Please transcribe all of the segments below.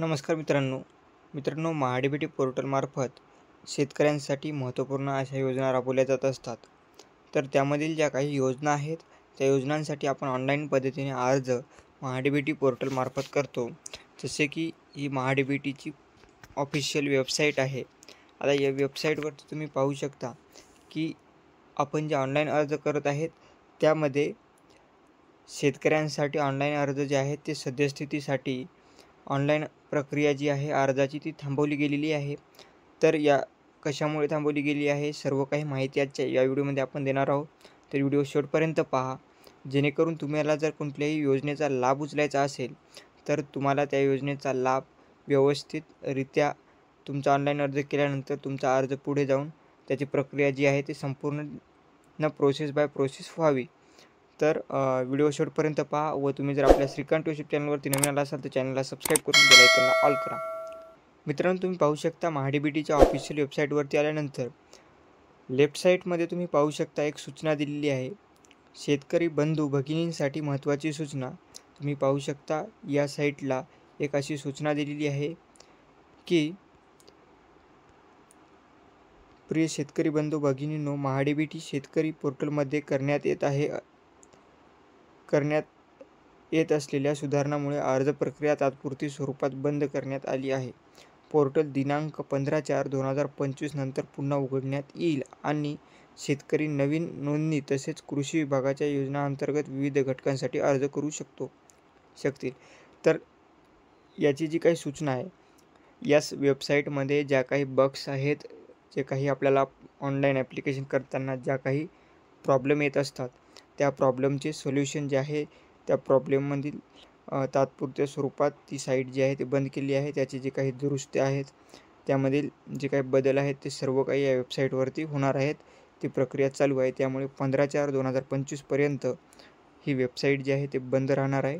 नमस्कार मित्रांनो महाडीबीटी पोर्टलमार्फत शेतकऱ्यांसाठी महत्त्वपूर्ण अशा योजना राबवल्या जात असतात। तर त्यामधील ज्या काही योजना आहेत त्या योजनांसाठी आपण ऑनलाईन पद्धतीने अर्ज महाडीबीटी पोर्टलमार्फत करतो। जसे की ही महाडीबीटीची ऑफिशियल वेबसाईट आहे। आता या वेबसाईटवर तुम्ही पाहू शकता की आपण जे ऑनलाईन अर्ज करत आहेत त्यामध्ये शेतकऱ्यांसाठी ऑनलाईन अर्ज जे आहेत ते सद्यस्थितीसाठी ऑनलाईन प्रक्रिया जी आहे अर्जाची ती थांबवली गेलेली आहे। तर या कशामुळे थांबवली गेली आहे सर्व काही माहिती आजच्या या व्हिडिओमध्ये आपण देणार आहोत। तर व्हिडिओ शेवटपर्यंत पहा, जेणेकरून तुम्हाला जर कोणत्याही योजनेचा लाभ उचलायचा असेल तर तुम्हाला त्या योजनेचा लाभ व्यवस्थितरित्या तुमचा ऑनलाईन अर्ज केल्यानंतर तुमचा अर्ज पुढे जाऊन त्याची प्रक्रिया जी आहे ती संपूर्ण प्रोसेस बाय प्रोसेस व्हावी। तर व्हिडिओ शेवटपर्यंत पहा व तुम्ही जर आपल्या श्रीकांत यूट्यूब चॅनलवरती नवीन आला असाल तर चॅनलला सबस्क्राईब करून बेल आयकॉनला ऑल करा। मित्रांनो, तुम्ही पाहू शकता महाडीबीटीच्या ऑफिशियल वेबसाईटवरती आल्यानंतर लेफ्ट साईडमध्ये तुम्ही पाहू शकता एक सूचना दिलेली आहे, शेतकरी बंधू भगिनींसाठी महत्त्वाची सूचना। तुम्ही पाहू शकता या साईटला एक अशी सूचना दिलेली आहे की प्रिय शेतकरी बंधू भगिनींनो, महाडीबीटी शेतकरी पोर्टलमध्ये करण्यात येत असलेल्या सुधारणामुळे अर्ज प्रक्रिया तात्पुरती स्वरूपात बंद करण्यात आली आहे। पोर्टल दिनांक 15/4/2025 नंतर पुन्हा उघडण्यात येईल आणि शेतकरी नवीन नोंदणी तसेच कृषी विभागाच्या योजनांतर्गत विविध घटकांसाठी अर्ज करू शकतील। तर याची जी काही सूचना आहे, याच वेबसाईटमध्ये ज्या काही बग्स आहेत, जे काही आपल्याला ऑनलाईन ॲप्लिकेशन करताना ज्या काही प्रॉब्लेम येत असतात त्या प्रॉब्लेमचे सोल्युशन जे आहे त्या प्रॉब्लेममधील तात्पुरत्या स्वरूपात ती साईट जी आहे ती बंद केली आहे। त्याचे जे काही दुरुस्त्या आहेत त्यामधील जे काही बदल आहेत ते सर्व काही या वेबसाईटवरती होणार आहेत। ती प्रक्रिया चालू आहे, त्यामुळे 15/4/2025 पर्यंत ही वेबसाईट जी आहे ते बंद राहणार आहे।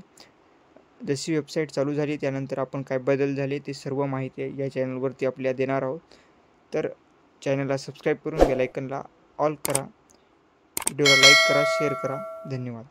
जशी वेबसाईट चालू झाली त्यानंतर आपण काय बदल झाले ते सर्व माहिती या चॅनलवरती आपल्याला देणार आहोत। तर चॅनलला सबस्क्राईब करून बेल आयकॉनला ऑल करा, व्हिडिओला लाईक करा, शेअर करा। धन्यवाद।